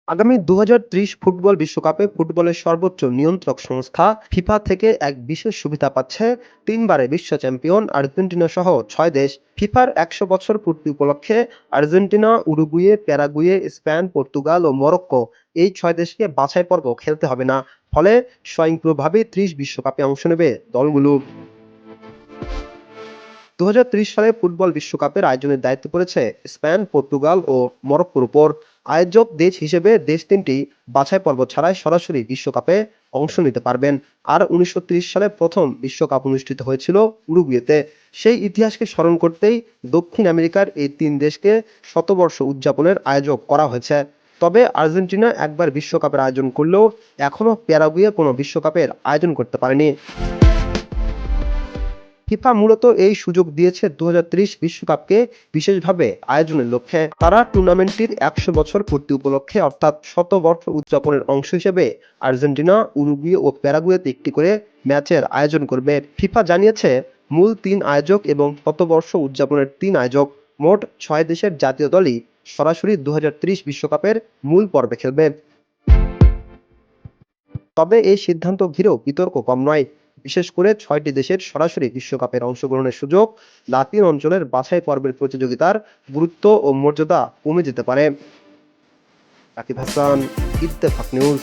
আগামী ২০৩০ ফুটবল বিশ্বকাপে ফুটবলের সর্বোচ্চ নিয়ন্ত্রক সংস্থা ফিফা থেকে এক বিশেষ সুবিধা পাচ্ছে ৩ বারের বিশ্ব চ্যাম্পিয়ন আর্জেন্টিনা সহ ৬ দেশ। ফিফার ১০০ বছর পূর্তি উপলক্ষে Argentina, Uruguay, Paraguay, Spain, Portugal ও মরক্কো এই ৬ দেশকে বাছাই পর্ব খেলতে হবে না। ফলে স্বয়ংক্রিয়ভাবে ৩০ বিশ্বকাপে অংশ নেবে দলগুলো। ২০৩০ সালে ফুটবল বিশ্বকাপের আয়োজনের দায়িত্ব পড়েছে স্পেন, পর্তুগাল ও মরক্কোর উপর। আয়োজক দেশ হিসেবে দেশ তিনটি বাছাই পর্ব ছাড়াই সরাসরি বিশ্বকাপে অংশ নিতে পারবেন। আর ১৯৩০ সালে প্রথম বিশ্বকাপ অনুষ্ঠিত হয়েছিল উরুগুয়েতে। সেই ইতিহাসকে স্মরণ করতেই দক্ষিণ আমেরিকার এই তিন দেশকে শতবর্ষ উদযাপনের আয়োজক করা হয়েছে। তবে আর্জেন্টিনা একবার বিশ্বকাপের আয়োজন করলেও এখনও প্যারাগুয়ে কোনো বিশ্বকাপের আয়োজন করতে পারেনি। ফিফা মূলত এই সুযোগ দিয়েছে ২০৩০ বিশ্বকাপকে বিশেষভাবে আয়োজনের লক্ষ্যে। তারা টুর্নামেন্টটির ১০০ বছর পূর্তি উপলক্ষে অর্থাৎ শতবর্ষ উদযাপনের অংশ হিসেবে আর্জেন্টিনা, উরুগুয়ে ও প্যারাগুয়েতে একটি করে ম্যাচের আয়োজন করবে। ফিফা জানিয়েছে মূল ৩ আয়োজক এবং শতবর্ষ উদযাপনের ৩ আয়োজক মোট ৬ দেশের জাতীয় দলই সরাসরি ২০৩০ বিশ্বকাপের মূল পর্বে খেলবে। তবে এই সিদ্ধান্ত ঘিরেও বিতর্ক কম নয়। বিশেষ করে ৬টি দেশের সরাসরি বিশ্বকাপের অংশগ্রহণের সুযোগ লাতিন অঞ্চলের বাছাই পর্বের প্রতিযোগিতার গুরুত্ব ও মর্যাদা কমে যেতে পারে। রাকিব হাসান, ইত্তেফাক নিউজ।